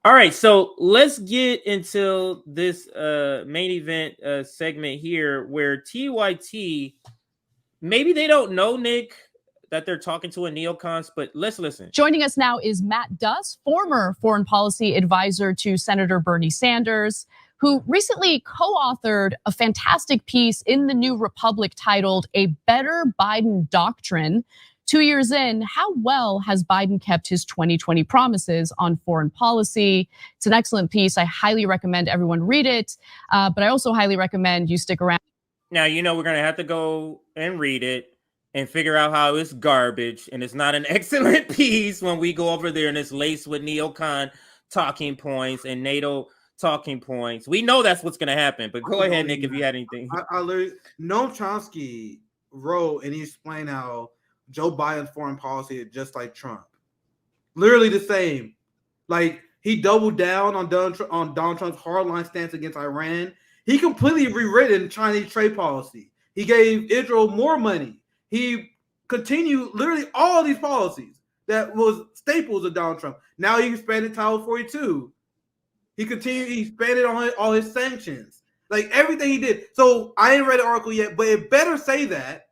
All right, so let's get into this main event segment here where TYT, maybe they don't know, Nick, that they're talking to a neocons, but let's listen. Joining us now is Matt Duss, former foreign policy advisor to Senator Bernie Sanders, who recently co-authored a fantastic piece in the New Republic titled A Better Biden Doctrine. 2 years in, how well has Biden kept his 2020 promises on foreign policy? It's an excellent piece. I highly recommend everyone read it, but I also highly recommend you stick around. Now, we're going to have to go and read it and figure out how it's garbage and it's not an excellent piece when we go over there and it's laced with neocon talking points and NATO talking points. We know that's what's going to happen, but go ahead, Nick, if you had anything. I literally, Noam Chomsky wrote and he explained how Joe Biden's foreign policy is just like Trump. Literally the same. Like, he doubled down on Donald Trump's hardline stance against Iran. He completely rewritten Chinese trade policy. He gave Israel more money. He continued literally all these policies that was staples of Donald Trump. Now he expanded Title 42. He expanded on all his sanctions. Like, everything he did. So I ain't read the article yet, but it better say that.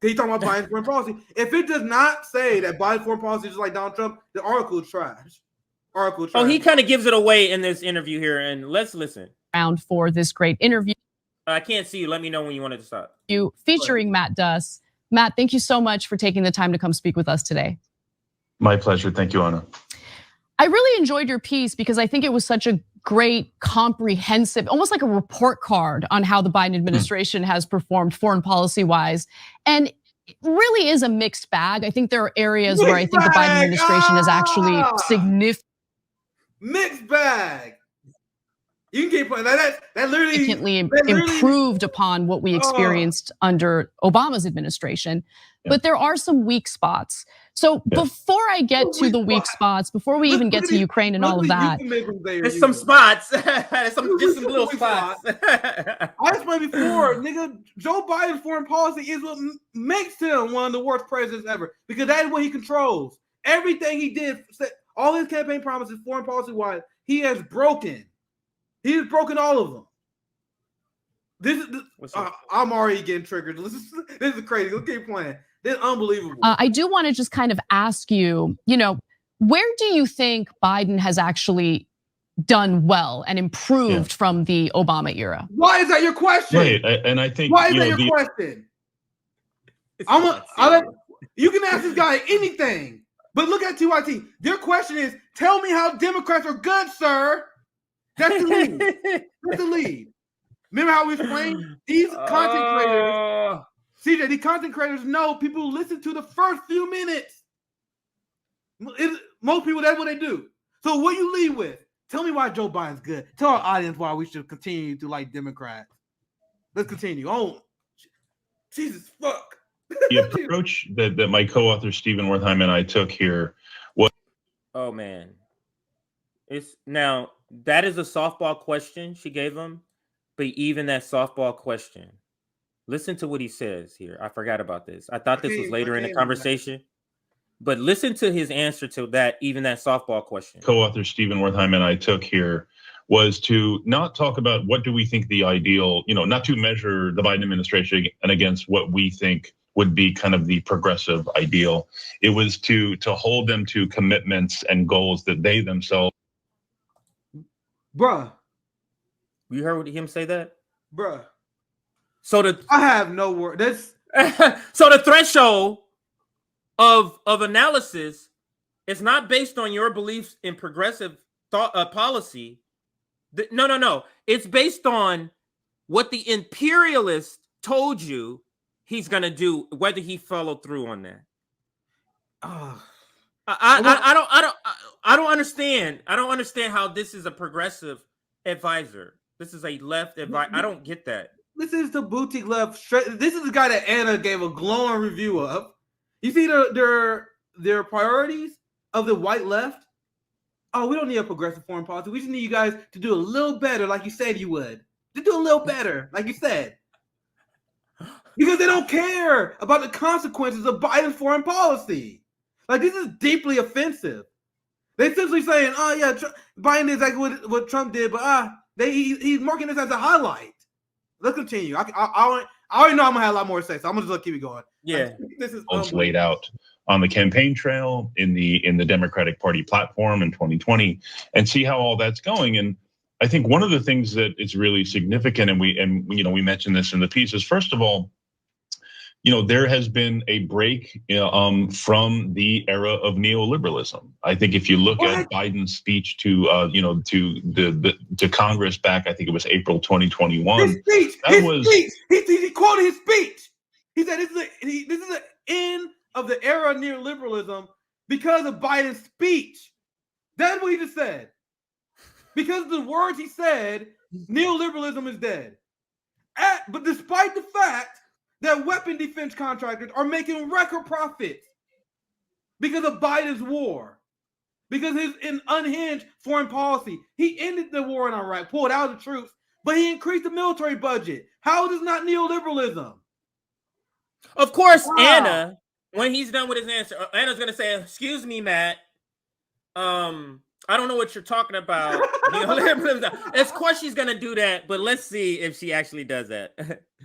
He's talking about Biden's foreign policy. If it does not say that Biden's foreign policy is just like Donald Trump, the article is trash. Oh, he kind of gives it away in this interview here, and let's listen. Around for this great interview. I can't see you. Let me know when you wanted to stop. You featuring Matt Duss. Matt, thank you so much for taking the time to come speak with us today. My pleasure. Thank you, Anna. I really enjoyed your piece because I think it was such a great, comprehensive, almost like a report card on how the Biden administration has performed foreign policy wise. And it really is a mixed bag. I think there are areas where I think the Biden administration is actually significant. Mixed bag. You can keep playing that Significantly improved upon what we experienced under Obama's administration. But there are some weak spots. So before I get to the weak spots, before we even get to Ukraine and all of that, there's some spots, just some little spots. I explained before, nigga, Joe Biden's foreign policy is what makes him one of the worst presidents ever, because that is what he controls. Everything he did, all his campaign promises, foreign policy wise, he has broken. He has broken all of them. I'm already getting triggered. This is crazy. Let's keep playing. This is unbelievable. I do want to just kind of ask you, where do you think Biden has actually done well and improved from the Obama era? Why is that your question? Right, and I think why is that your question? You can ask this guy anything, but look at TYT. Their question is, tell me how Democrats are good, sir. That's the lead. That's the lead. Remember how we explained these content creators? CJ, these content creators know people listen to the first few minutes. Most people, that's what they do. So what you lead with? Tell me why Joe Biden's good. Tell our audience why we should continue to like Democrats. Let's continue. Oh, Jesus, fuck. The approach that my co-author Stephen Wertheim and I took here was... Oh, man. Now, that is a softball question she gave him, but even that softball question, listen to what he says here. I forgot about this. I thought this was later in the conversation, but listen to his answer to that, even that softball question. Co-author Stephen Wertheim and I took here was to not talk about what do we think the ideal, not to measure the Biden administration and against what we think would be kind of the progressive ideal. It was to hold them to commitments and goals that they themselves. Bruh. You heard him say that? Bruh. So I have no word. That's so the threshold of analysis is not based on your beliefs in progressive thought policy. No. It's based on what the imperialist told you he's gonna do, whether he followed through on that. I don't understand. I don't understand how this is a progressive advisor. This is a left advisor. I don't get that. This is the boutique left. This is the guy that Anna gave a glowing review of. You see their priorities of the white left? Oh, we don't need a progressive foreign policy. We just need you guys to do a little better like you said you would. To do a little better like you said. Because they don't care about the consequences of Biden's foreign policy. Like, this is deeply offensive. They essentially saying, "Oh yeah, Biden is exactly what Trump did," but he's marking this as a highlight. Let's continue. I already know I'm gonna have a lot more to say, so I'm gonna just keep it going. Yeah, this is laid out on the campaign trail in the Democratic Party platform in 2020, and see how all that's going. And I think one of the things that is really significant, and we mentioned this in the piece, is first of all, there has been a break from the era of neoliberalism. I think if you look at Biden's speech to Congress back, I think it was April 2021. His speech. He quoted his speech. He said this is the end of the era of neoliberalism because of Biden's speech. That's what he just said. Because of the words he said, neoliberalism is dead. But despite the fact that weapon defense contractors are making record profits because of Biden's war, because his unhinged foreign policy. He ended the war in Iraq, pulled out the troops, but he increased the military budget. How is this not neoliberalism? Of course, wow. Anna, when he's done with his answer, Anna's going to say, "Excuse me, Matt. I don't know what you're talking about." Of course she's going to do that, but let's see if she actually does that.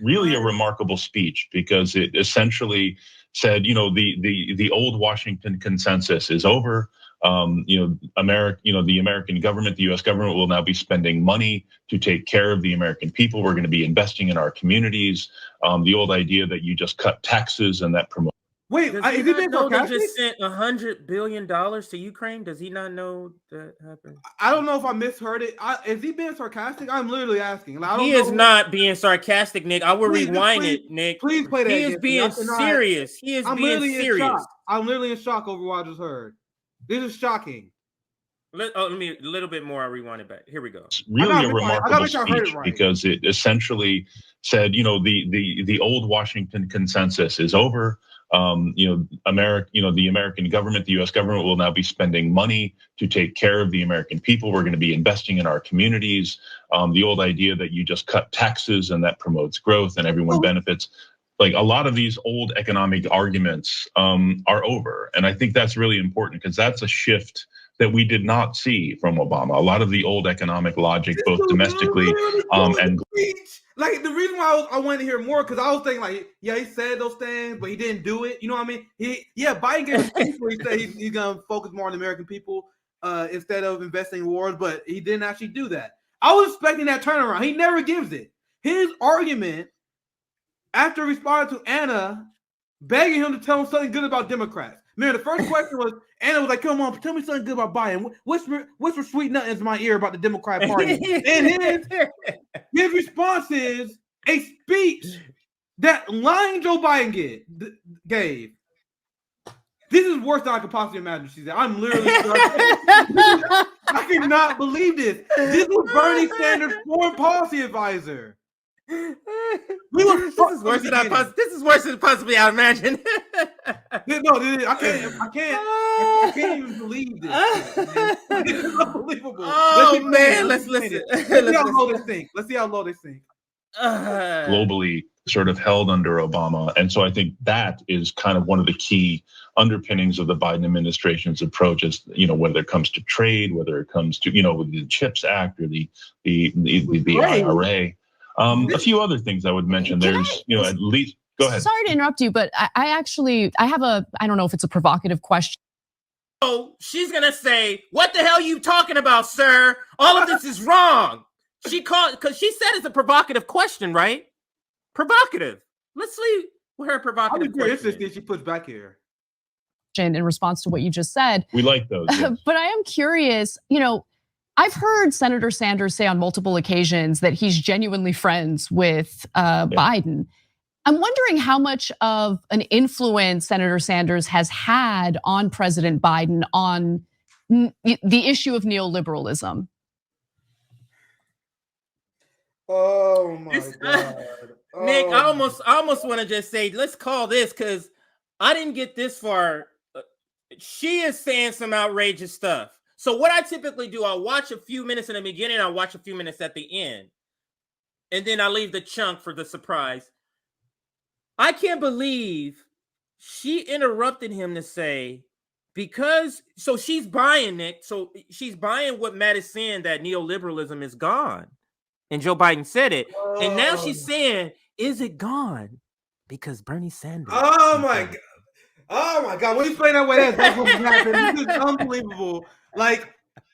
Really a remarkable speech, because it essentially said, the old Washington consensus is over. The American government, the US government will now be spending money to take care of the American people. We're going to be investing in our communities. The old idea that you just cut taxes and that promotes. Wait, does he not know they just sent $100 billion to Ukraine? Does he not know that happened? I don't know if I misheard it. Is he being sarcastic? I'm literally asking. He is not being sarcastic, Nick. I will rewind it, Nick. Please play that. He is being serious. He is being serious. I'm literally in shock over what I just heard. This is shocking. Let me a little bit more. I'll rewind it back. Here we go. It's really a remarkable speech, because it essentially said, the old Washington consensus is over. The American government, the US government will now be spending money to take care of the American people. We're going to be investing in our communities. The old idea that you just cut taxes and that promotes growth and everyone benefits. Like, a lot of these old economic arguments are over. And I think that's really important, because that's a shift that we did not see from Obama. A lot of the old economic logic, both domestically and like, the reason why I wanted to hear more, because I was thinking, he said those things, but he didn't do it. You know what I mean? Biden gave a speech where he said he's gonna focus more on the American people instead of investing in wars, but he didn't actually do that. I was expecting that turnaround. He never gives it. His argument, after responding to Anna, begging him to tell him something good about Democrats. Man, the first question was, Anna was like, "Come on, tell me something good about Biden. Whisper sweet nothings in my ear about the Democrat Party." And his response is a speech that lying Joe Biden gave. This is worse than I could possibly imagine. She said, "I'm literally I cannot believe this. This was Bernie Sanders' foreign policy advisor." This is worse than possibly I imagined. No, I can't even believe this. It's unbelievable. Oh man, let's listen. Let's see how low they sink. Globally sort of held under Obama. And so I think that is kind of one of the key underpinnings of the Biden administration's approach, is, whether it comes to trade, whether it comes to, with the CHIPS Act or the IRA. A few other things I would mention. There's, at least, go ahead. Sorry to interrupt you, but I don't know if it's a provocative question. Oh, she's gonna say, "What the hell are you talking about, sir? All of this is wrong." Because she said it's a provocative question, right? Provocative. Let's see what her provocative question is. She puts back here. In response to what you just said. We like those. Yes. But I am curious, I've heard Senator Sanders say on multiple occasions that he's genuinely friends with Biden. I'm wondering how much of an influence Senator Sanders has had on President Biden on the issue of neoliberalism. Oh my God. Nick, I almost want to just say, let's call this, because I didn't get this far. She is saying some outrageous stuff. So what I typically do, I'll watch a few minutes in the beginning, I'll watch a few minutes at the end, and then I leave the chunk for the surprise. I can't believe she interrupted him to say because so she's buying it. So she's buying what Matt is saying, that neoliberalism is gone. And Joe Biden said it. And now she's saying, is it gone? Because Bernie Sanders. Oh my God. Oh my God. When you play that way, that's what's happening. This is unbelievable. Like,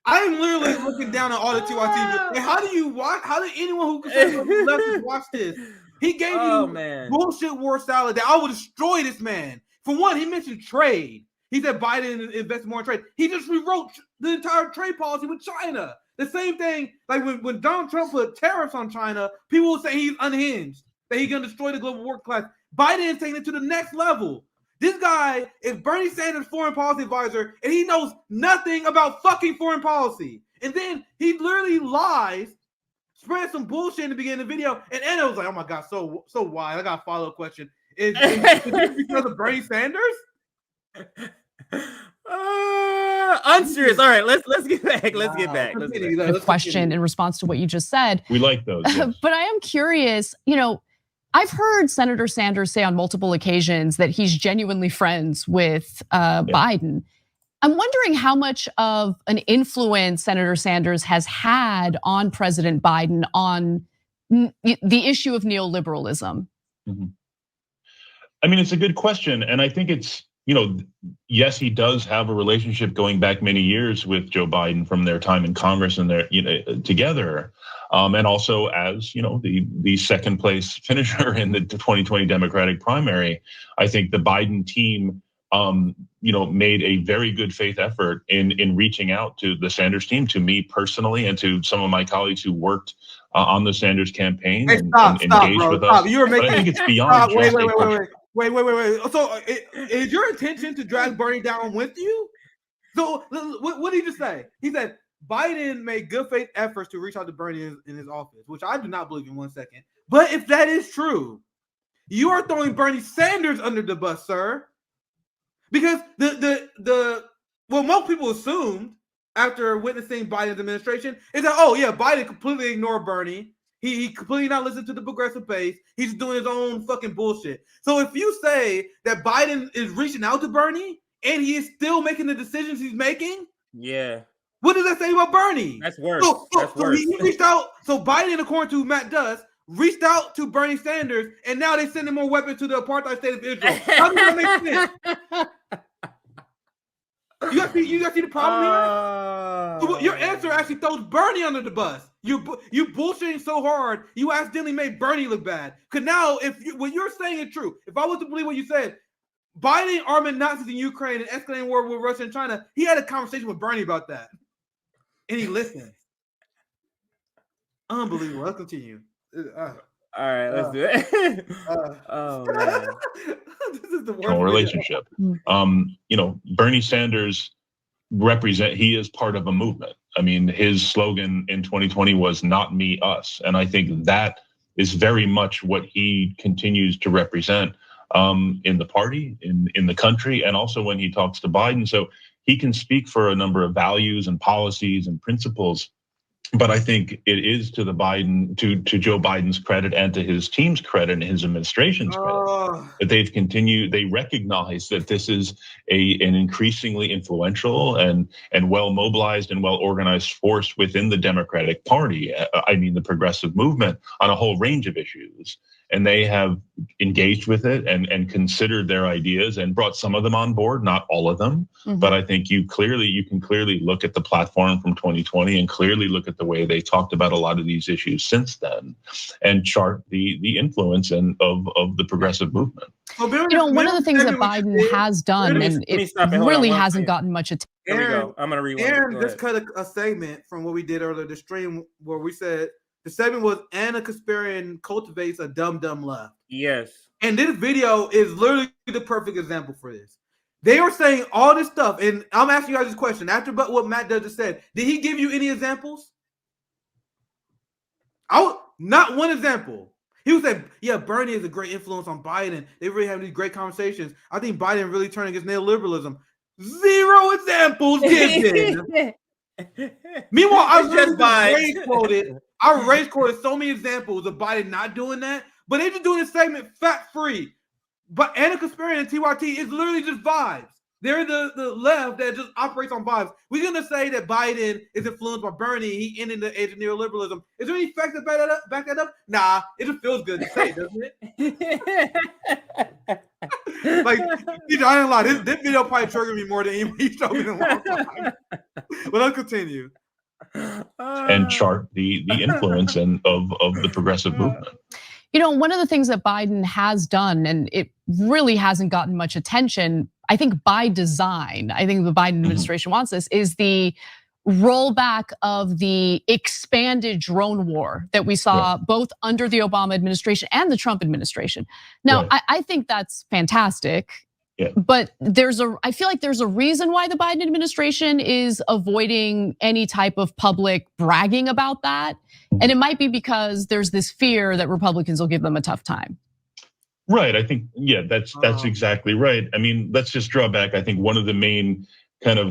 I'm literally looking down at all the TYT. How do you watch? How did anyone who considers left watch this? He gave you bullshit war salad that I will destroy this man. For one, he mentioned trade. He said Biden invests more in trade. He just rewrote the entire trade policy with China. The same thing, like when Donald Trump put tariffs on China, people will say he's unhinged, that he's going to destroy the global working class. Biden is taking it to the next level. This guy is Bernie Sanders' foreign policy advisor, and he knows nothing about fucking foreign policy. And then he literally lies, spread some bullshit in the beginning of the video, and Anna was like, "Oh my God, so why?" I got a follow-up question. Is this because of Bernie Sanders? I'm serious. All right, let's get back. Let's get back. A question in response to what you just said. We like those. Yes. But I am curious, I've heard Senator Sanders say on multiple occasions that he's genuinely friends with Biden. I'm wondering how much of an influence Senator Sanders has had on President Biden on the issue of neoliberalism. Mm-hmm. I mean, it's a good question. And I think it's, yes, he does have a relationship going back many years with Joe Biden from their time in Congress and their, together. And also as, the second place finisher in the 2020 Democratic primary. I think the Biden team, made a very good faith effort in reaching out to the Sanders team, to me personally, and to some of my colleagues who worked on the Sanders campaign and engaged with us. You were making, but I think it's beyond Wait. So is your intention to drag Bernie down with you? So what did he just say? He said Biden made good faith efforts to reach out to Bernie in his office, which I do not believe in 1 second. But if that is true, you are throwing Bernie Sanders under the bus, sir. Because what most people assumed after witnessing Biden's administration is that, Biden completely ignored Bernie. He completely not listened to the progressive base. He's doing his own fucking bullshit. So if you say that Biden is reaching out to Bernie and he is still making the decisions he's making, what does that say about Bernie? That's worse. So he reached out. So Biden, according to Matt Duss, reached out to Bernie Sanders, and now they're sending more weapons to the apartheid state of Israel. How does that make sense? You guys see the problem here? So your answer actually throws Bernie under the bus. You bullshitting so hard, you accidentally made Bernie look bad. Because now, what you're saying is true. If I was to believe what you said, Biden arming Nazis in Ukraine and escalating war with Russia and China, he had a conversation with Bernie about that. And he listened. Unbelievable. Let's continue. All right, let's do it. Oh man, this is the worst relationship. Bernie Sanders he is part of a movement. I mean, his slogan in 2020 was "Not me, us," and I think that is very much what he continues to represent in the party, in the country, and also when he talks to Biden. So he can speak for a number of values and policies and principles. But I think it is to Joe Biden's credit and to his team's credit and his administration's credit that they recognize that this is an increasingly influential and well mobilized and well organized force within the Democratic Party. I mean, the progressive movement on a whole range of issues. And they have engaged with it and considered their ideas and brought some of them on board, not all of them. Mm-hmm. But I think you can clearly look at the platform from 2020 and clearly look at the way they talked about a lot of these issues since then and chart the influence of the progressive movement. One of the things that Biden has done, and it really hasn't gotten much attention. Here we go. I'm going to rewind. Aaron just cut a segment from what we did earlier, the stream, where we said, the segment was Anna Kasparian cultivates a dumb left. Yes. And this video is literally the perfect example for this. They are saying all this stuff, and I'm asking you guys this question. After what Matt just said, did he give you any examples? Not one example. He was saying, Bernie is a great influence on Biden. They really have these great conversations. I think Biden really turned against neoliberalism. Zero examples given. Meanwhile, I race quoted so many examples of Biden not doing that, but they just doing this segment fat free. But Anna Kasparian and TYT is literally just vibes. They're the left that just operates on vibes. We're gonna say that Biden is influenced by Bernie. He ended the age of neoliberalism. Is there any facts that back that up? Nah, it just feels good to say, doesn't it? Like, I ain't lie. This video probably triggered me more than he showed me in a long time. But let's continue. And chart the influence of the progressive movement. You know, one of the things that Biden has done, and it really hasn't gotten much attention, I think by design, I think the Biden administration wants this, is the rollback of the expanded drone war that we saw both under the Obama administration and the Trump administration. Now, I think that's fantastic. But I feel like there's a reason why the Biden administration is avoiding any type of public bragging about that. And it might be because there's this fear that Republicans will give them a tough time. Right, I think, that's exactly right. I mean, let's just draw back. I think one of the main kind of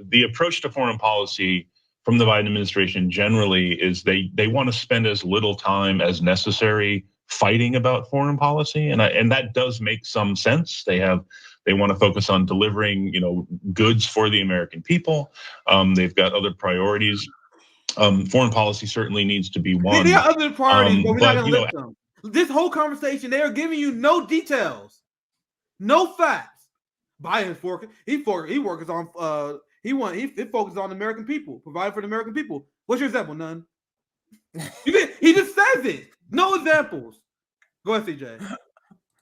the approach to foreign policy from the Biden administration generally is they want to spend as little time as necessary fighting about foreign policy, and that does make some sense. They want to focus on delivering, goods for the American people. They've got other priorities. Foreign policy certainly needs to be one. There are other priorities, but we're not gonna list them. This whole conversation, they are giving you no details, no facts. Biden's he focuses on he focuses on the American people, provide for the American people. What's your example? None. He just says it. No examples. Go ahead, CJ.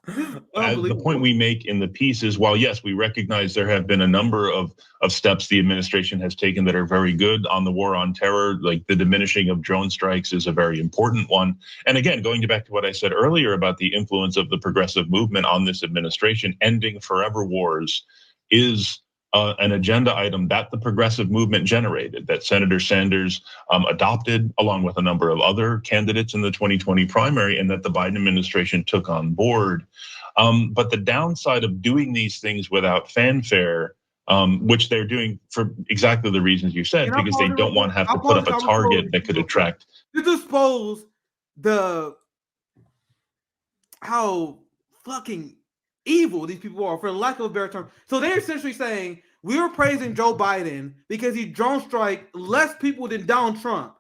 The point we make in the piece is, while yes, we recognize there have been a number of steps the administration has taken that are very good on the war on terror, like the diminishing of drone strikes is a very important one. And again, going back to what I said earlier about the influence of the progressive movement on this administration, ending forever wars is an agenda item that the progressive movement generated, that Senator Sanders adopted along with a number of other candidates in the 2020 primary, and that the Biden administration took on board. But the downside of doing these things without fanfare, which they're doing for exactly the reasons you said, because they don't want to have to put up a target that could attract. To expose how fucking evil these people are, for lack of a better term. So they're essentially saying we were praising Joe Biden because he drone strike less people than Donald Trump.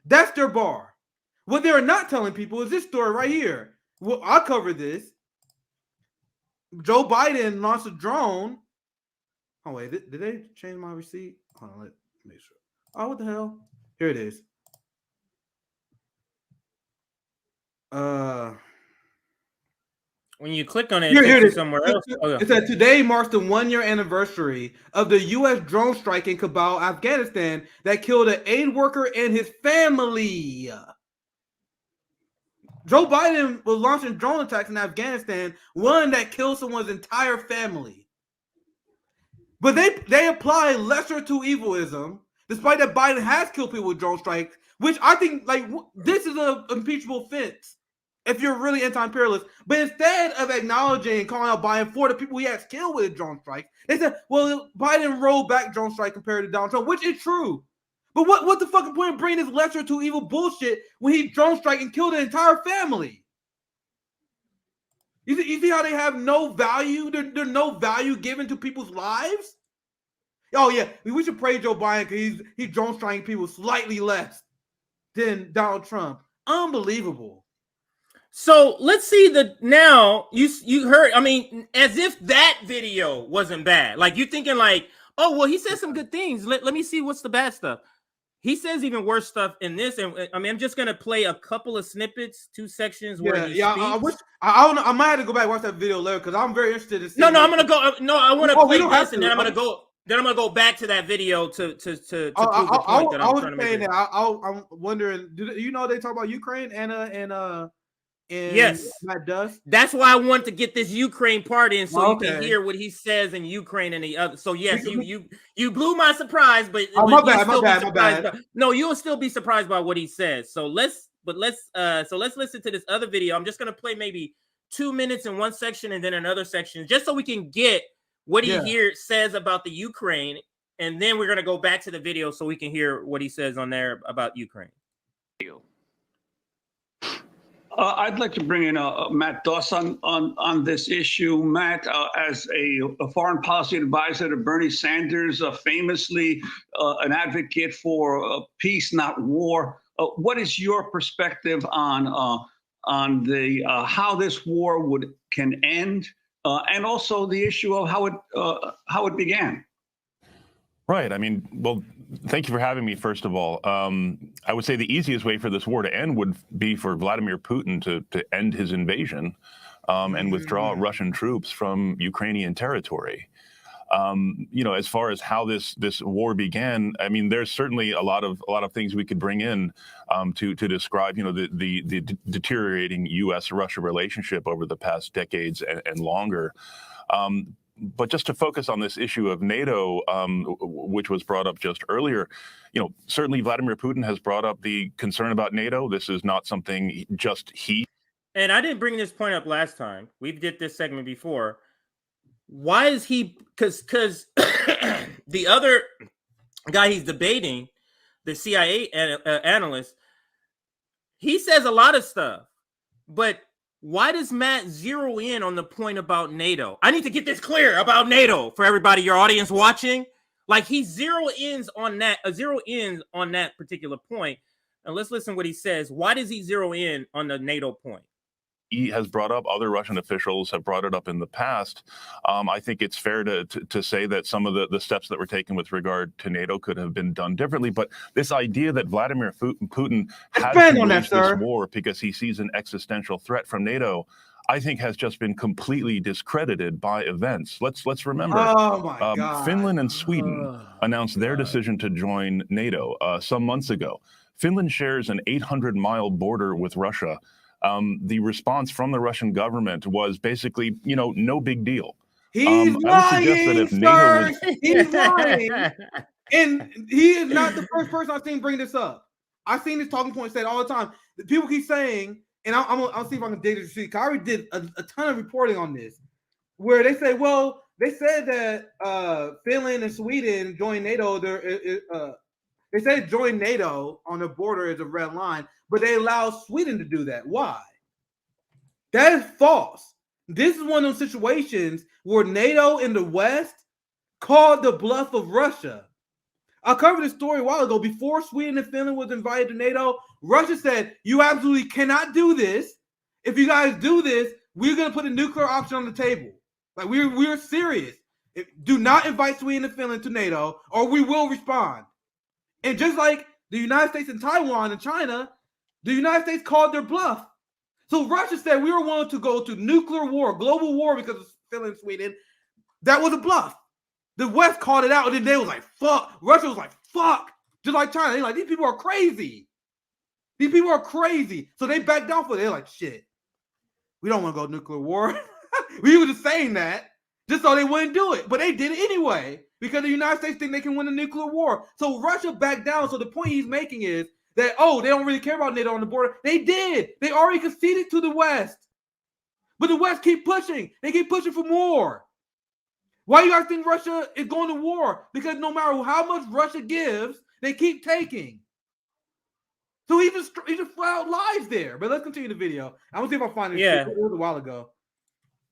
That's their bar. What they're not telling people is this story right here. Well, I'll cover this. Joe Biden launched a drone. Oh wait, did they change my receipt? Hold on, let me make sure. Oh, what the hell? Here it is. When you click on it, it takes you somewhere else. It said today marks the 1-year anniversary of the U.S. drone strike in Kabul, Afghanistan, that killed an aid worker and his family. Joe Biden was launching drone attacks in Afghanistan, one that killed someone's entire family. But they apply lesser to evilism, despite that Biden has killed people with drone strikes, which I think this is an impeachable offense if you're really anti-imperialist. But instead of acknowledging and calling out Biden for the people he has killed with a drone strike, they said, well, Biden rolled back drone strike compared to Donald Trump, which is true. But what the fucking point of bringing this lesser to evil bullshit when he drone strike and killed an entire family? You see how they have no value? There's no value given to people's lives? Oh yeah, we should praise Joe Biden because he's drone striking people slightly less than Donald Trump. Unbelievable. So let's see now you heard, I mean, as if that video wasn't bad. Like, you thinking like, oh, well, he said some good things. Let me see what's the bad stuff. He says even worse stuff in this. And I mean, I'm just going to play a couple of snippets, 2 sections where he speaks. I might have to go back and watch that video later because I'm very interested in seeing. No, I'm going to go. No, I want to play this and then I'm going to go. Then I'm going to go back to that video to prove the point that I'm trying to make. I'm wondering, do you know they talk about Ukraine and yes, Matt Duss? That's why I want to get this Ukraine part in so you can hear what he says in Ukraine and the other. So yes, you blew my surprise, but my bad. No, you'll still be surprised by what he says. So let's listen to this other video. I'm just gonna play maybe 2 minutes in one section and then another section, just so we can get what he says about the Ukraine, and then we're gonna go back to the video so we can hear what he says on there about Ukraine. I'd like to bring in Matt Duss on this issue. Matt, as a foreign policy advisor to Bernie Sanders, famously an advocate for peace, not war. What is your perspective on the how this war can end, and also the issue of how it began? Right. I mean, well, thank you for having me, first of all. I would say the easiest way for this war to end would be for Vladimir Putin to end his invasion and withdraw Russian troops from Ukrainian territory. As far as how this war began, I mean, there's certainly a lot of things we could bring in to describe, the deteriorating U.S.-Russia relationship over the past decades and longer. But just to focus on this issue of NATO, which was brought up just earlier, certainly Vladimir Putin has brought up the concern about NATO. This is not something just he. And I didn't bring this point up last time. We did this segment before. Why is he? Because the other guy he's debating, the CIA analyst, he says a lot of stuff, but why does Matt zero in on the point about NATO? I need to get this clear about NATO for everybody, your audience watching. Like he zero ins on that particular point. And let's listen what he says. Why does he zero in on the NATO point? He has brought up, other Russian officials have brought it up in the past. I think it's fair to say that some of the steps that were taken with regard to NATO could have been done differently. But this idea that Vladimir Putin has to wage this war because he sees an existential threat from NATO, I think has just been completely discredited by events. Let's remember, Finland and Sweden announced their decision to join NATO some months ago. Finland shares an 800-mile border with Russia. The response from the Russian government was basically, no big deal. He's lying, sir. He's lying. And he is not the first person I've seen bring this up. I've seen this talking point said all the time. People keep saying, and I'll see if I can dig this sheet. I already did a ton of reporting on this, where they say, well, they said that Finland and Sweden joined NATO. They said join NATO on the border is a red line, but they allow Sweden to do that. Why? That is false. This is one of those situations where NATO in the West called the bluff of Russia. I covered this story a while ago. Before Sweden and Finland was invited to NATO, Russia said, you absolutely cannot do this. If you guys do this, we're going to put a nuclear option on the table. Like we're serious. Do not invite Sweden and Finland to NATO or we will respond. And just like the United States and Taiwan and China, the United States called their bluff. So Russia said we were willing to go to nuclear war, global war because of Finland and Sweden. That was a bluff. The West called it out, and then they was like, fuck. Russia was like, fuck. Just like China. They're like, these people are crazy. These people are crazy. So they backed off of it. They're like, shit, we don't want to go nuclear war. We were just saying that just so they wouldn't do it. But they did it anyway. Because the United States think they can win a nuclear war. So Russia backed down. So the point he's making is that, they don't really care about NATO on the border. They did. They already conceded to the West. But the West keep pushing. They keep pushing for more. Why do you guys think Russia is going to war? Because no matter how much Russia gives, they keep taking. So he just flat out lies there. But let's continue the video. I'm going to see if I find it. Yeah. It was a while ago.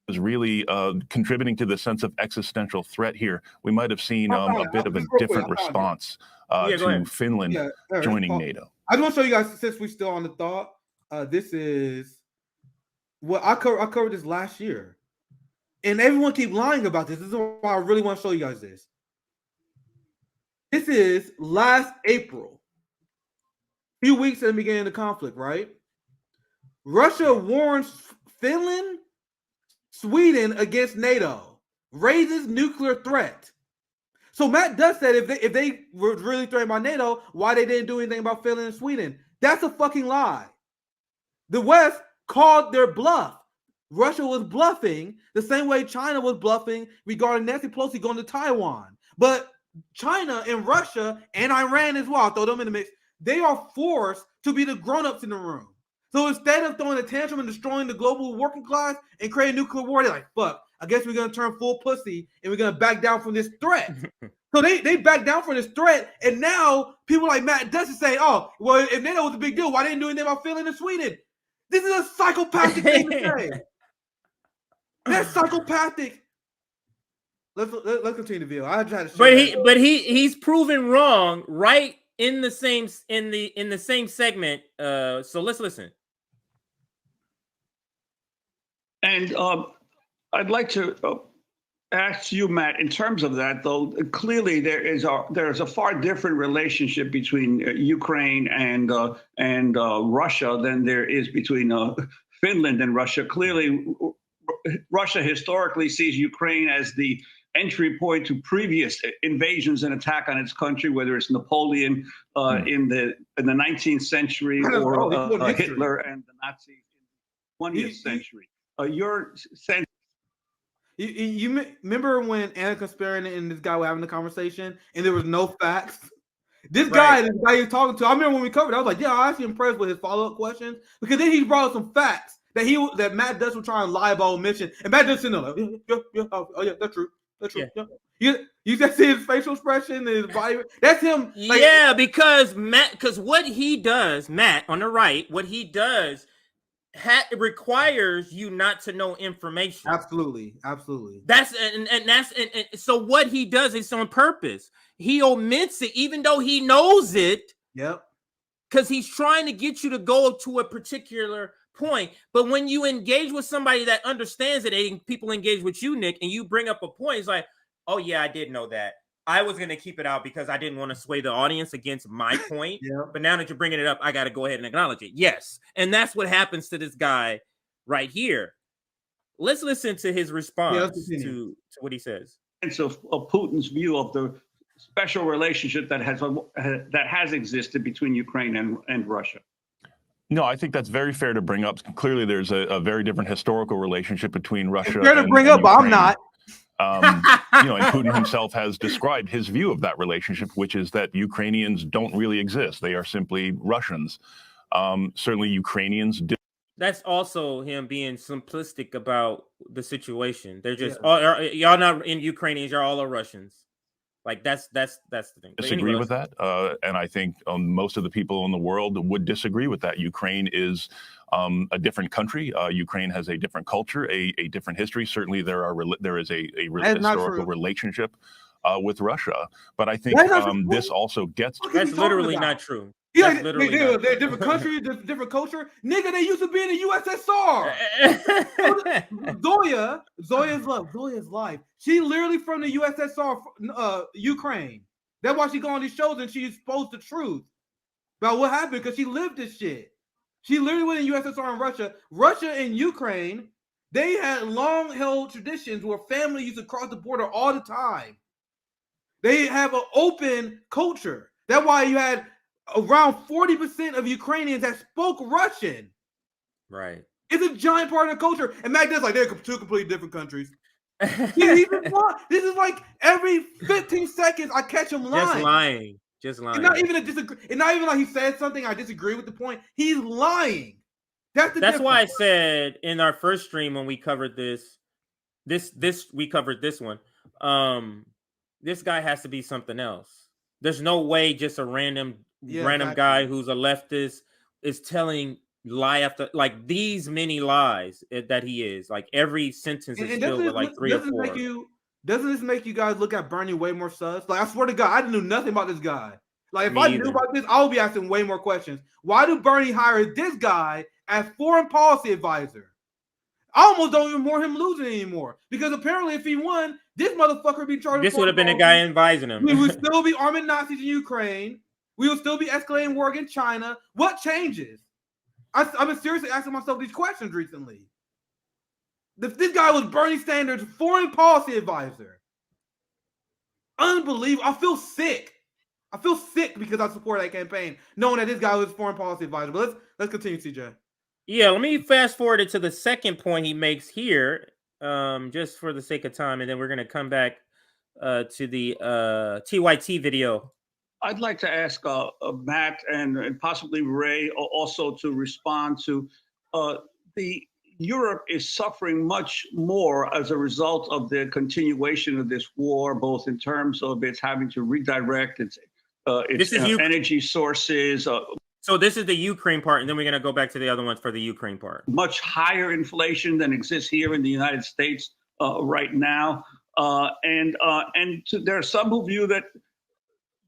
Was really contributing to the sense of existential threat here. We might have seen a bit of a different response to Finland joining NATO. I just want to show you guys, since we're still on the thought, this is what I covered this last year. And everyone keep lying about this. This is why I really want to show you guys this. This is last April. A few weeks at the beginning of the conflict, right? Russia warns Finland, Sweden against NATO, raises nuclear threat. So Matt Duss said if they were really threatened by NATO, why they didn't do anything about Finland and Sweden? That's a fucking lie. The West called their bluff. Russia was bluffing the same way China was bluffing regarding Nancy Pelosi going to Taiwan. But China and Russia and Iran as well, I'll throw them in the mix, they are forced to be the grown-ups in the room. So instead of throwing a tantrum and destroying the global working class and creating nuclear war, they're like, fuck, I guess we're going to turn full pussy and we're going to back down from this threat. So they back down from this threat. And now people like Matt Duss is saying, oh, well, if NATO was a big deal, why didn't do anything about Finland and Sweden? This is a psychopathic thing to say. That's psychopathic. Let's continue the video. I tried to. But he's proven wrong right in the same segment. So let's listen. And I'd like to ask you, Matt, in terms of that, though, clearly there is a far different relationship between Ukraine and Russia than there is between Finland and Russia. Clearly, Russia historically sees Ukraine as the entry point to previous invasions and attack on its country, whether it's Napoleon in the 19th century or Hitler and the Nazis in the 20th century. Your sense. You remember when Kasparian and this guy were having a conversation and there was no facts? This guy you're talking to, I remember when we covered it, I was like, yeah, I'm actually impressed with his follow-up questions, because then he brought up some facts that Matt Duss was trying to lie about omission, and Matt Duss said, no, yeah, that's true. That's true. Yeah. You just see his facial expression, his body. That's him. Like, yeah, because what he does, Matt on the right, what he does requires you not to know information. Absolutely. So what he does is on purpose. He omits it, even though he knows it. Yep. Because he's trying to get you to go to a particular point. But when you engage with somebody that understands it, and people engage with you, Nick, and you bring up a point, it's like, oh yeah, I did know that. I was going to keep it out because I didn't want to sway the audience against my point. But now that you're bringing it up, I got to go ahead and acknowledge it. Yes. And that's what happens to this guy right here. Let's listen to his response to what he says. Of Putin's view of the special relationship that has existed between Ukraine and Russia. No, I think that's very fair to bring up. Clearly, there's a very different historical relationship between Russia. Fair to bring up, but I'm not. And Putin himself has described his view of that relationship, which is that Ukrainians don't really exist. They are simply Russians. Certainly, Ukrainians do. That's also him being simplistic about the situation. They're just y'all not in Ukrainians. You're all are Russians. Like that's the thing. Disagree with that, and I think most of the people in the world would disagree with that. Ukraine is a different country. Ukraine has a different culture, a different history. Certainly, there is a historical relationship with Russia. But I think this also gets. That's literally not true. Yeah, they're different country, different culture. Nigga, they used to be in the USSR. Zoya's life. She literally from the USSR, Ukraine. That's why she go on these shows and she exposed the truth about what happened, because she lived this shit. She literally went in USSR and Russia. Russia and Ukraine, they had long-held traditions where family used to cross the border all the time. They have an open culture. That's why you had around 40% of Ukrainians that spoke Russian. Right. It's a giant part of the culture. And Mac does like they're two completely different countries. This is like every 15 seconds I catch him lying. Just lying. It's not even it's not even like he said something I disagree with the point. He's lying. That's why I said in our first stream when we covered this we covered this one. This guy has to be something else. There's no way just a random guy who's a leftist is telling lie after like these many lies that he is. Like every sentence is filled with like 3 or 4. Doesn't this make you guys look at Bernie way more sus? Like, I swear to God, I knew nothing about this guy. Like, if I knew about this, I would be asking way more questions. Why do Bernie hire this guy as foreign policy advisor? I almost don't even want him losing anymore, because apparently if he won, this motherfucker would be charged. This would have been a guy advising him. We would still be arming Nazis in Ukraine. We would still be escalating war against China. What changes? I've been seriously asking myself these questions recently. This guy was Bernie Sanders' foreign policy advisor. Unbelievable. I feel sick. Because I support that campaign, knowing that this guy was foreign policy advisor. But let's continue, CJ. Yeah, let me fast forward it to the second point he makes here, just for the sake of time, and then we're going to come back to the TYT video. I'd like to ask Matt and possibly Ray also to respond to Europe is suffering much more as a result of the continuation of this war, both in terms of its having to redirect its energy sources. So this is the Ukraine part, and then we're going to go back to the other ones for the Ukraine part. Much higher inflation than exists here in the United States right now. And there are some who view that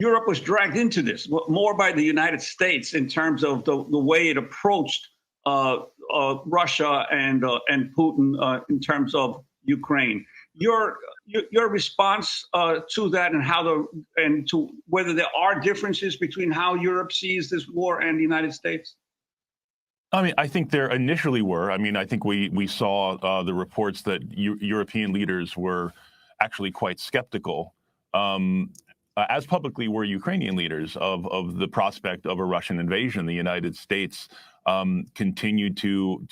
Europe was dragged into this more by the United States in terms of the way it approached Russia and Putin in terms of Ukraine. Your response to that, and to whether there are differences between how Europe sees this war and the United States? I mean, I think there initially were. I mean, I think we saw the reports that European leaders were actually quite skeptical, as publicly were Ukrainian leaders, of the prospect of a Russian invasion. The United States continued to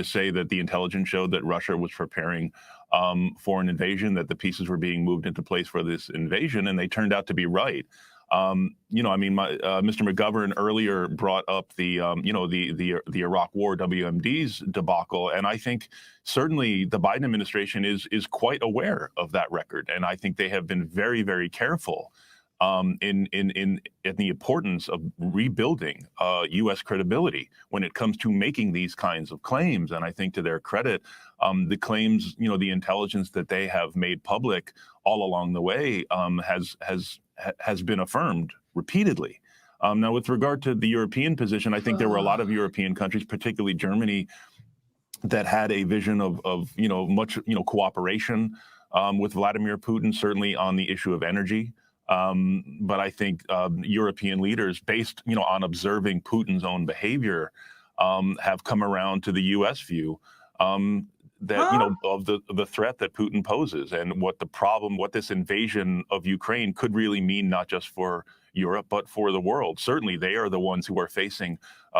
say that the intelligence showed that Russia was preparing for an invasion, that the pieces were being moved into place for this invasion, and they turned out to be right. Mr. McGovern earlier brought up the Iraq War WMD's debacle, and I think certainly the Biden administration is quite aware of that record, and I think they have been very, very careful in the importance of rebuilding U.S. credibility when it comes to making these kinds of claims. And I think, to their credit, the claims, the intelligence that they have made public all along the way has been affirmed repeatedly. Now, with regard to the European position, I think there were a lot of European countries, particularly Germany, that had a vision of much cooperation with Vladimir Putin, certainly on the issue of energy. But I think European leaders, based on observing Putin's own behavior, have come around to the U.S. view that of the threat that Putin poses, and what this invasion of Ukraine could really mean, not just for Europe but for the world. Certainly, they are the ones who are facing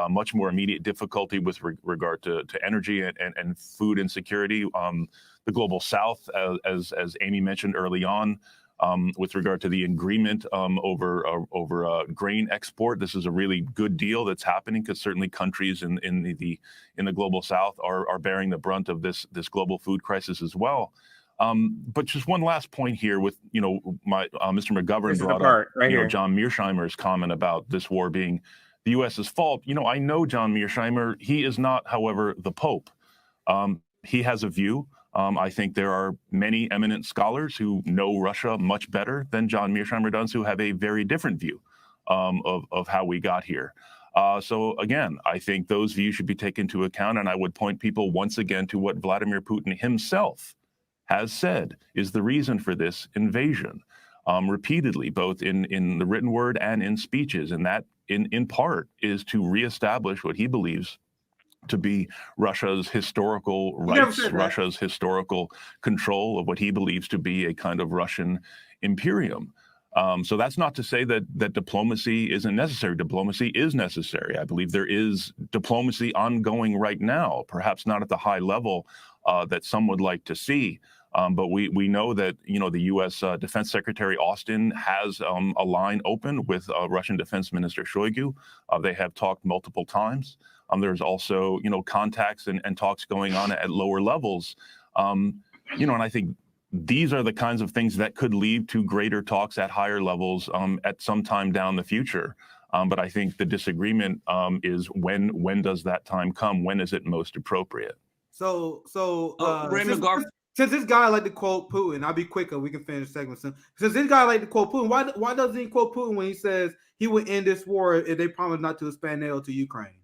much more immediate difficulty with regard to energy and food insecurity. The global South, as Amy mentioned early on, with regard to the agreement over grain export. This is a really good deal that's happening, because certainly countries in the global South are bearing the brunt of this global food crisis as well. But just one last point here, with Mr. McGovern brought up John Mearsheimer's comment about this war being the U.S.'s fault. I know John Mearsheimer. He is not, however, the Pope. He has a view. I think there are many eminent scholars who know Russia much better than John Mearsheimer does, who have a very different view of how we got here. So again, I think those views should be taken into account, and I would point people once again to what Vladimir Putin himself has said is the reason for this invasion, repeatedly, both in the written word and in speeches, and that in part is to reestablish what he believes to be Russia's historical rights, Russia's historical control of what he believes to be a kind of Russian imperium. So that's not to say that diplomacy isn't necessary. Diplomacy is necessary. I believe there is diplomacy ongoing right now, perhaps not at the high level that some would like to see. But we know that the U.S. Defense Secretary Austin has a line open with Russian Defense Minister Shoigu. They have talked multiple times. There's also contacts and talks going on at lower levels. And I think these are the kinds of things that could lead to greater talks at higher levels at some time down the future. But I think the disagreement is when does that time come? When is it most appropriate? So since this guy like to quote Putin, I'll be quicker. We can finish the segment soon. Since this guy like to quote Putin, why doesn't he quote Putin when he says he would end this war if they promise not to expand NATO to Ukraine?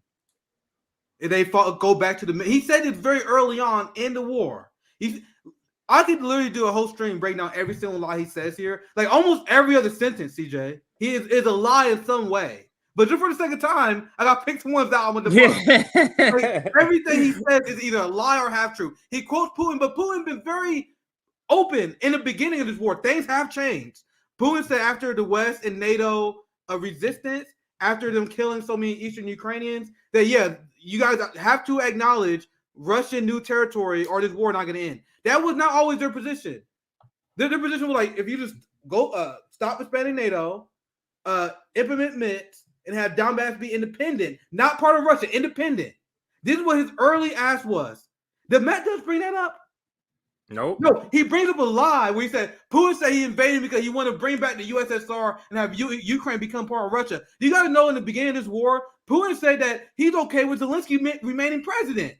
If they go back to he said it very early on in the war. I could literally do a whole stream break down every single lie he says here. Like almost every other sentence, CJ, he is a lie in some way. But just for the second time, I got picked ones out with the book. Like, everything he says is either a lie or half true. He quotes Putin, but Putin been very open in the beginning of this war. Things have changed. Putin said after the West and NATO resistance, after them killing so many Eastern Ukrainians, that you guys have to acknowledge Russian new territory or this war not going to end. That was not always their position. Their position was like, if you just go stop expanding NATO, implement MITS, and have Donbass be independent, not part of Russia, independent. This is what his early ask was. The Met does bring that up. Nope. No, he brings up a lie where he said Putin said he invaded because he wanted to bring back the USSR and have Ukraine become part of Russia. You got to know in the beginning of this war, Putin said that he's okay with Zelensky remaining president.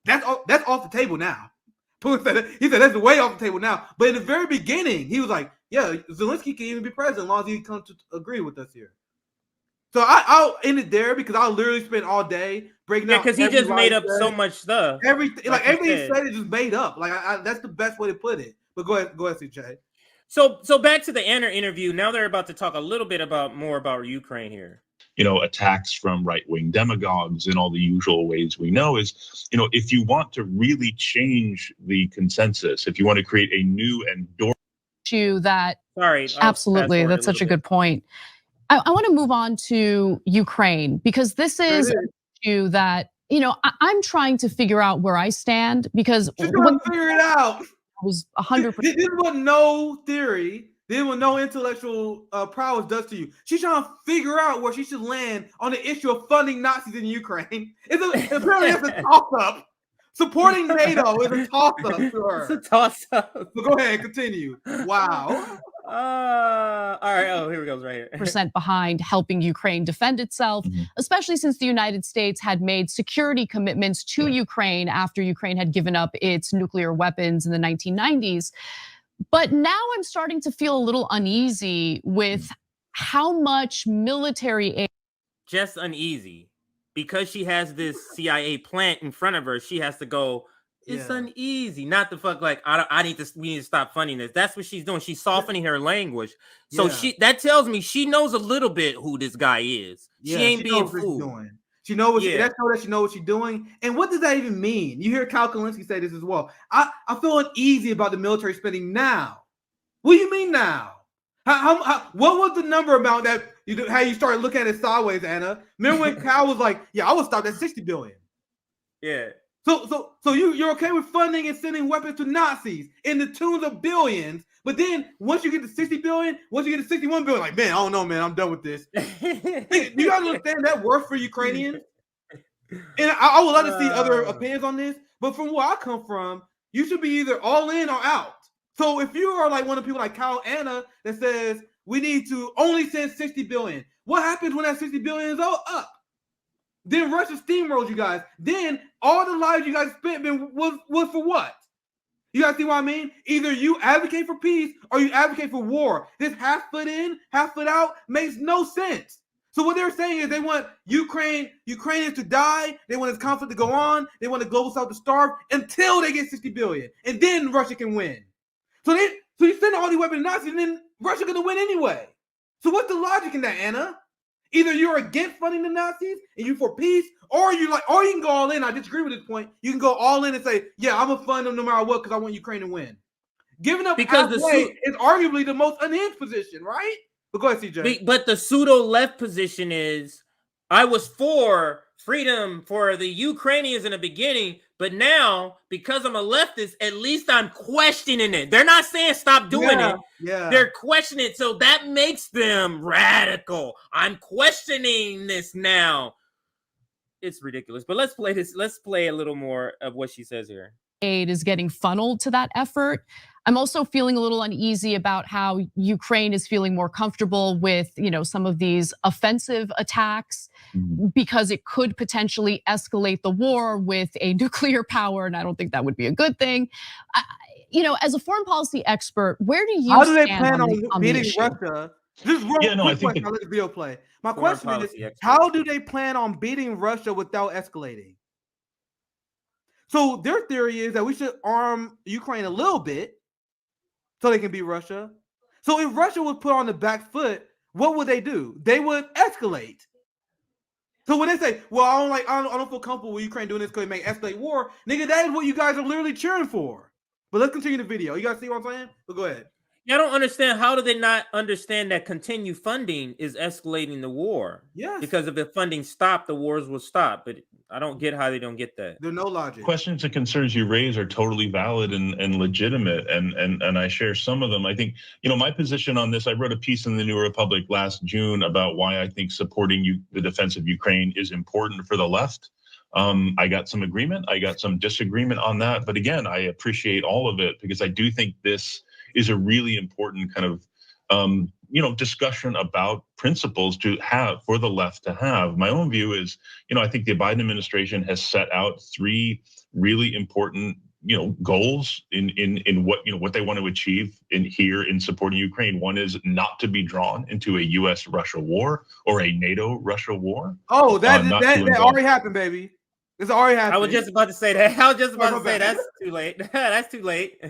That's off the table now. Putin said that. He said that's way off the table now. But in the very beginning, he was like, yeah, Zelensky can even be president as long as he comes to agree with us here. So I'll end it there because I'll literally spend all day breaking down. Because he just made up so much stuff. Everything, like everything he said is just made up. Like that's the best way to put it. But go ahead, CJ. So back to the Anna interview. Now they're about to talk a little bit more about Ukraine here. Attacks from right-wing demagogues in all the usual ways we know is, if you want to really change the consensus, if you want to create a new and issue that. Sorry. Absolutely. That's such a good point. I want to move on to Ukraine because this is an issue that, I'm trying to figure out where I stand because she's trying to figure it out. Was 100%. This was no theory. This was no intellectual prowess does to you. She's trying to figure out where she should land on the issue of funding Nazis in Ukraine. Apparently it's a toss-up. Supporting NATO is a toss-up to her. It's a toss-up. So go ahead, continue. Wow. All right. Oh, here we go. Right here. % behind helping Ukraine defend itself, especially since the United States had made security commitments to Ukraine after Ukraine had given up its nuclear weapons in the 1990s. But now I'm starting to feel a little uneasy with how much military aid. Just uneasy. Because she has this CIA plant in front of her, she has to go, it's uneasy. Not the fuck like we need to stop funding this. That's what she's doing. She's softening her language. So that tells me she knows a little bit who this guy is. She ain't being fooled. She knows that she knows what she's doing. And what does that even mean? You hear Kyle Kalinske say this as well. I feel uneasy about the military spending now. What do you mean now? What was the number amount that how you started looking at it sideways, Anna? Remember when Kyle was like, yeah, I would stop at 60 billion. Yeah. So you're okay with funding and sending weapons to Nazis in the tunes of billions, but then once you get to 60 billion, once you get to 61 billion, like, man, I don't know, man, I'm done with this. You gotta understand that worth for Ukrainians. And I would love to see other opinions on this, but from where I come from, you should be either all in or out. So if you are like one of the people like Kyle Anna that says we need to only send 60 billion, what happens when that 60 billion is all up? Then Russia steamrolls you guys. Then all the lives you guys spent was for what? You guys see what I mean? Either you advocate for peace or you advocate for war. This half foot in, half foot out makes no sense. So what they're saying is they want Ukrainians to die. They want this conflict to go on. They want the global south to starve until they get 60 billion. And then Russia can win. So you send all these weapons to Nazis and then Russia's going to win anyway. So what's the logic in that, Anna? Either you're against funding the Nazis and you for peace, or you can go all in. I disagree with this point. You can go all in and say, yeah, I'm gonna fund them no matter what because I want Ukraine to win. Giving up because is arguably the most unhinged position, right? But go ahead, CJ. But the pseudo left position is, I was for freedom for the Ukrainians in the beginning, but now because I'm a leftist, at least I'm questioning it. They're not saying stop doing it. Yeah. They're questioning it. So that makes them radical. I'm questioning this now. It's ridiculous. But let's play this. Let's play a little more of what she says here. Aid is getting funneled to that effort. I'm also feeling a little uneasy about how Ukraine is feeling more comfortable with, some of these offensive attacks because it could potentially escalate the war with a nuclear power, and I don't think that would be a good thing. As a foreign policy expert, where do you How do they stand plan on beating the Russia? This is I think I'll let the video play. My question is, how do they plan on beating Russia without escalating? So their theory is that we should arm Ukraine a little bit so they can beat Russia. So if Russia was put on the back foot, what would they do? They would escalate. So when they say, well, I don't feel comfortable with Ukraine doing this because it may escalate war, nigga, that is what you guys are literally cheering for. But let's continue the video. You guys see what I'm saying? But go ahead. I don't understand. How do they not understand that continued funding is escalating the war? Yes. Because if the funding stopped, the wars will stop. But I don't get how they don't get that. There's no logic. Questions and concerns you raise are totally valid and legitimate, and I share some of them. I think, my position on this, I wrote a piece in the New Republic last June about why I think supporting the defense of Ukraine is important for the left. I got some agreement. I got some disagreement on that. But again, I appreciate all of it because I do think this is a really important kind of, discussion about principles to have for the left to have. My own view is, I think the Biden administration has set out 3 really important, goals in what they want to achieve in supporting Ukraine. One is not to be drawn into a U.S.-Russia war or a NATO-Russia war. Oh, that already happened, baby. It's already happened. I was just about to say that. I was just about to say that's too late. That's too late.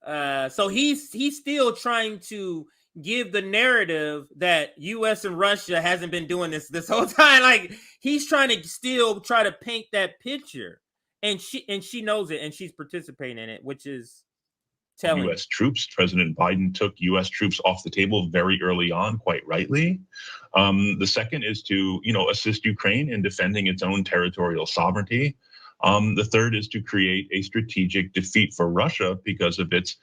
So he's still trying to give the narrative that U.S. and Russia hasn't been doing this whole time. Like he's trying to still try to paint that picture, and she knows it, and she's participating in it, which is telling. U.S. troops. President Biden took U.S. troops off the table very early on, quite rightly. The second is to assist Ukraine in defending its own territorial sovereignty. The third is to create a strategic defeat for Russia because of its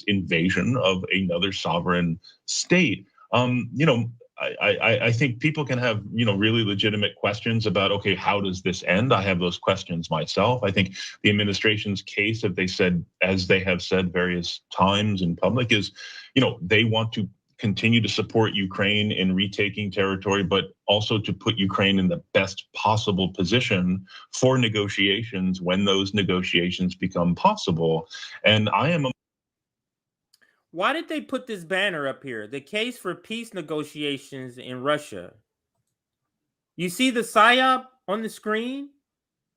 invasion of another sovereign state. I think people can have really legitimate questions about, okay, how does this end? I have those questions myself. I think the administration's case, as they have said various times in public, is they want to continue to support Ukraine in retaking territory, but also to put Ukraine in the best possible position for negotiations when those negotiations become possible. And Why did they put this banner up here? The case for peace negotiations in Russia. You see the PSYOP on the screen?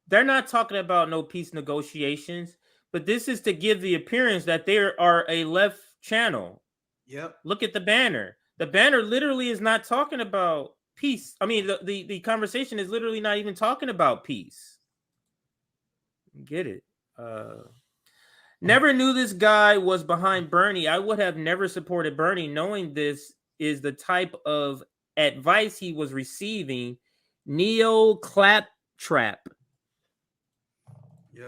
They're not talking about no peace negotiations, but this is to give the appearance that they are a left channel. Yep. Look at the banner. The banner literally is not talking about peace. I mean, the conversation is literally not even talking about peace. Get it? Never knew this guy was behind Bernie. I would have never supported Bernie, knowing this is the type of advice he was receiving. Neo claptrap.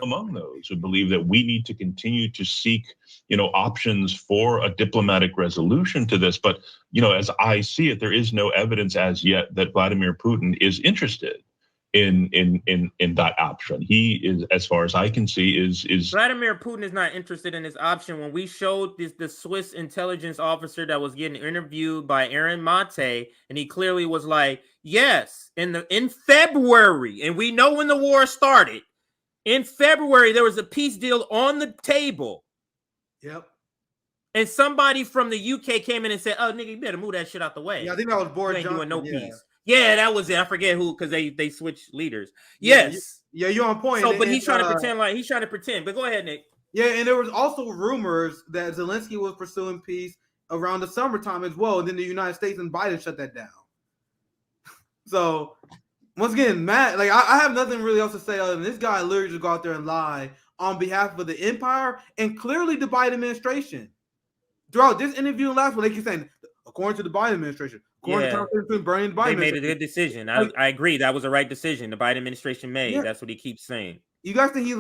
Among those who believe that we need to continue to seek, options for a diplomatic resolution to this. But, as I see it, there is no evidence as yet that Vladimir Putin is interested in that option. He is, as far as I can see, is Vladimir Putin is not interested in this option. When we showed the Swiss intelligence officer that was getting interviewed by Aaron Mate, and he clearly was like, yes, in February, and we know when the war started. In February, there was a peace deal on the table. Yep. And somebody from the UK came in and said, "Oh, nigga, you better move that shit out the way." Yeah, I think that was Boris Johnson. Doing no peace. Yeah, that was it. I forget who, because they switched leaders. Yes. Yeah, you're on point. So, but he's trying to pretend. But go ahead, Nick. Yeah, and there was also rumors that Zelensky was pursuing peace around the summertime as well. And then the United States and Biden shut that down. So once again, Matt, like I have nothing really else to say other than this guy literally just go out there and lie on behalf of the empire and clearly the Biden administration. Throughout this interview and last one, they keep saying, according to the Biden administration, according to Bernie and Biden, they made a good decision. I agree, that was the right decision the Biden administration made. Yeah. That's what he keeps saying. You guys think he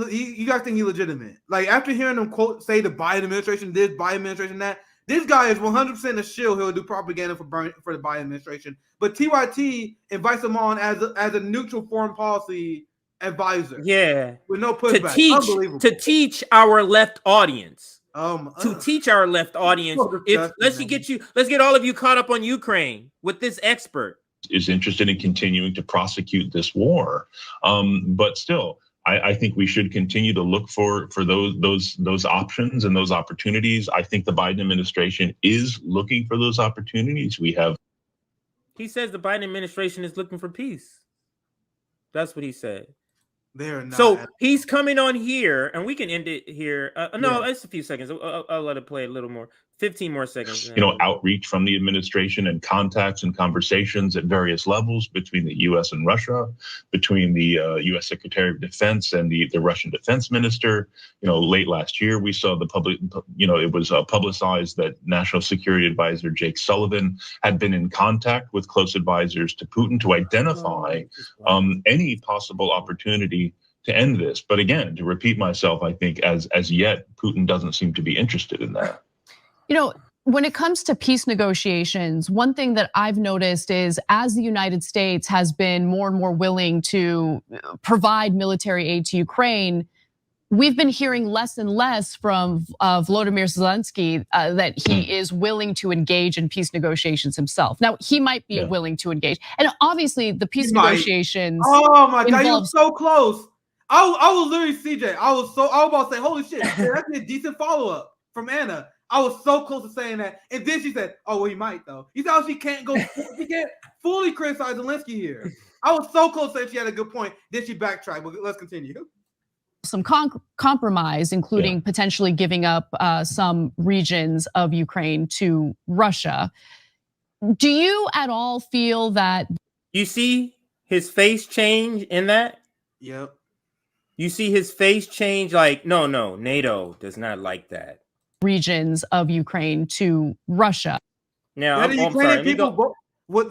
legitimate? Like after hearing him say the Biden administration this, Biden administration that, this guy is 100% a shill. He'll do propaganda for the Biden administration. But TYT invites him on as a neutral foreign policy advisor. Yeah, with no pushback. To teach our left audience. Teach our left audience. Let's get all of you caught up on Ukraine with this expert. Is interested in continuing to prosecute this war, but still. I think we should continue to look for those options and those opportunities. I think the Biden administration is looking for those opportunities. He says the Biden administration is looking for peace. That's what he said. They're not. So he's coming on here, and we can end it here. It's a few seconds. I'll let it play a little more. 15 more seconds. Outreach from the administration and contacts and conversations at various levels between the U.S. and Russia, between the U.S. Secretary of Defense and the Russian Defense Minister. Late last year, we saw the public. It was publicized that National Security Advisor Jake Sullivan had been in contact with close advisors to Putin to identify any possible opportunity to end this. But again, to repeat myself, I think as yet, Putin doesn't seem to be interested in that. When it comes to peace negotiations, one thing that I've noticed is as the United States has been more and more willing to provide military aid to Ukraine, we've been hearing less and less from Volodymyr Zelensky that he is willing to engage in peace negotiations himself. Now, he might be willing to engage. And obviously the peace negotiations. Oh my God, you're so close. I was literally CJ. I was about to say, holy shit, that's a decent follow-up from Anna. I was so close to saying that. And then she said, oh, well, he might though. You know, she can't fully criticize Zelensky here. I was so close to saying she had a good point. Then she backtracked, but let's continue. Some compromise, including potentially giving up some regions of Ukraine to Russia. Do you at all feel that you see his face change in that? Yep. You see his face change like, no, NATO does not like that. Regions of Ukraine to Russia. Now, the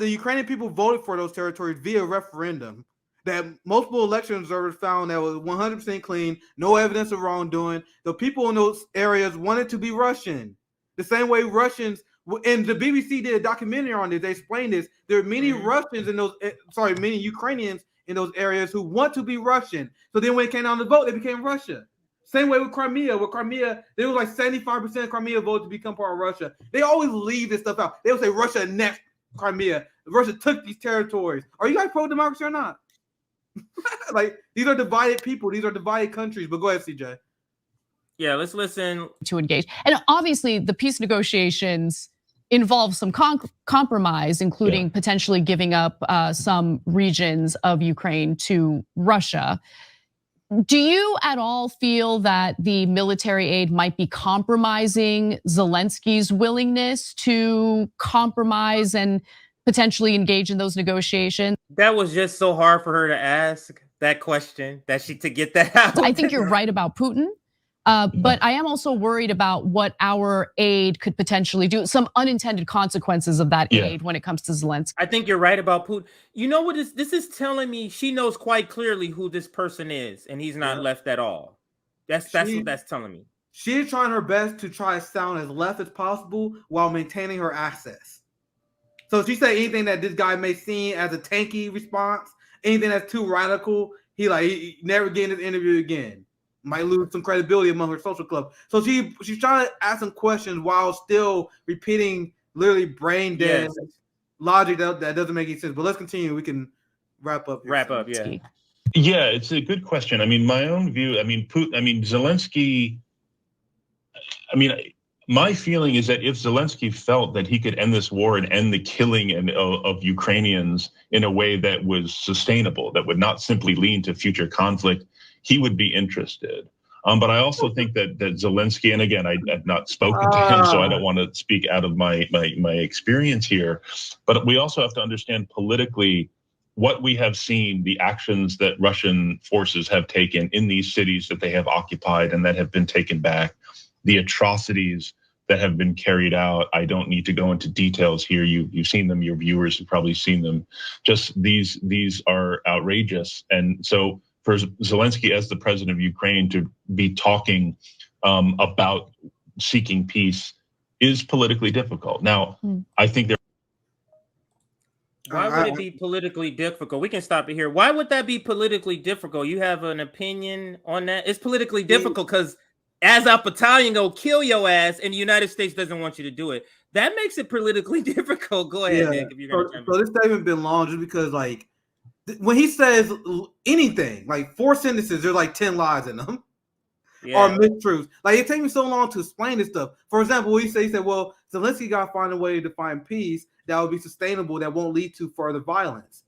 Ukrainian people voted for those territories via referendum. That multiple election observers found that was 100% clean, no evidence of wrongdoing. The people in those areas wanted to be Russian. The same way Russians, and the BBC did a documentary on this, they explained this. There are many Russians in those, many Ukrainians in those areas who want to be Russian. So then when it came down to vote, they became Russia. Same way with Crimea. With Crimea, there was like 75% of Crimea voted to become part of Russia. They always leave this stuff out. They would say Russia annexed Crimea. Russia took these territories. Are you guys pro-democracy or not? Like, these are divided people. These are divided countries. But go ahead, CJ. Yeah, let's listen. To engage. And obviously, the peace negotiations involve some compromise, including potentially giving up some regions of Ukraine to Russia. Do you at all feel that the military aid might be compromising Zelensky's willingness to compromise and potentially engage in those negotiations? That was just so hard for her to ask that question, to get that out. I think you're right about Putin. But I am also worried about what our aid could potentially do, some unintended consequences of that aid when it comes to Zelensky. I think you're right about Putin. You know what this is telling me? She knows quite clearly who this person is, and he's not left at all. That's what that's telling me. She is trying her best to try to sound as left as possible while maintaining her access. So if she said anything that this guy may see as a tanky response, anything that's too radical, he never get in this interview again. Might lose some credibility among her social club. So she's trying to ask some questions while still repeating literally brain dead logic that doesn't make any sense. But let's continue. We can wrap up. Yeah. Yeah, it's a good question. I mean, my own view. Zelensky. My feeling is that if Zelensky felt that he could end this war and end the killing of Ukrainians in a way that was sustainable, that would not simply lead to future conflict, he would be interested. But I also think that Zelensky, and again, I've not spoken to him, so I don't want to speak out of my experience here. But we also have to understand politically what we have seen, the actions that Russian forces have taken in these cities that they have occupied and that have been taken back, the atrocities that have been carried out. I don't need to go into details here. You've seen them. Your viewers have probably seen them. Just these are outrageous, and so for Zelensky as the president of Ukraine to be talking about seeking peace is politically difficult. Now, I think there. Why would it be politically difficult? We can stop it here. Why would that be politically difficult? You have an opinion on that? It's politically difficult because as a battalion go kill your ass and the United States doesn't want you to do it. That makes it politically difficult. Go ahead, Nick, if you're gonna so this statement been long just because when he says anything, 4 sentences, there's 10 lies in them or mistruths. It takes me so long to explain this stuff. For example, he said, well, Zelensky got to find a way to find peace that will be sustainable, that won't lead to further violence.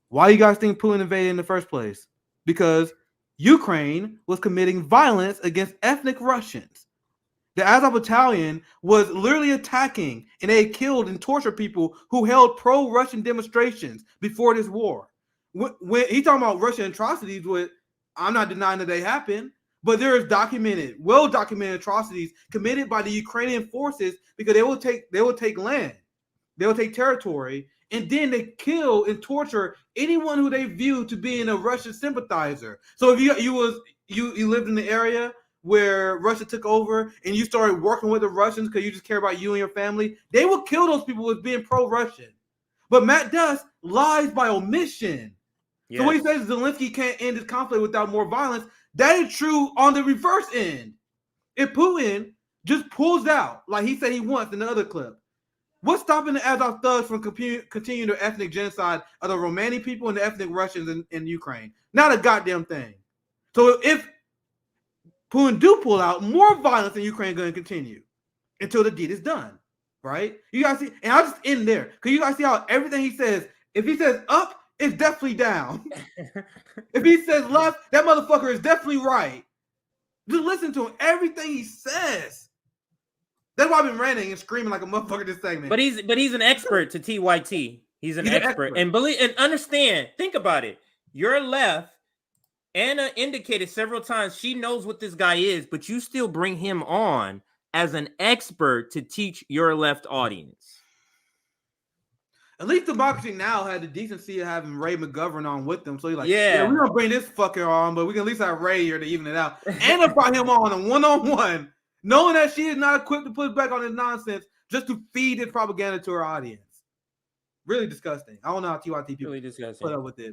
Why do you guys think Putin invaded in the first place? Because Ukraine was committing violence against ethnic Russians. The Azov battalion was literally attacking, and they killed and tortured people who held pro-Russian demonstrations before this war. When he's talking about Russian atrocities, I'm not denying that they happened, but there is well-documented atrocities committed by the Ukrainian forces because they will take land, they will take territory, and then they kill and torture anyone who they view to being a Russian sympathizer. So if you lived in the area where Russia took over and you started working with the Russians because you just care about you and your family, they will kill those people with being pro-Russian. But Matt Duss lies by omission. Yes. So when he says Zelensky can't end this conflict without more violence, that is true on the reverse end. If Putin just pulls out, like he said he wants in the other clip, what's stopping the Azov thugs from continuing their ethnic genocide of the Romani people and the ethnic Russians in Ukraine? Not a goddamn thing. So if Putin do pull out, more violence in Ukraine going to continue until the deed is done, right? You guys see, and I'll just end there because you guys see how everything he says, if he says up, it's definitely down. If he says left, that motherfucker is definitely right. Just listen to him. Everything he says. That's why I've been ranting and screaming like a motherfucker this segment. But he's an expert to TYT. He's an expert. And believe and understand. Think about it. Your left. Anna indicated several times she knows what this guy is, but you still bring him on as an expert to teach your left audience. At least Democracy Now! Had the decency of having Ray McGovern on with them. So he's like, yeah, we're going to bring this fucker on, but we can at least have Ray here to even it out. Anna brought him on a one-on-one, knowing that she is not equipped to put back on his nonsense just to feed his propaganda to her audience. Really disgusting. I don't know how TYT people put up with it.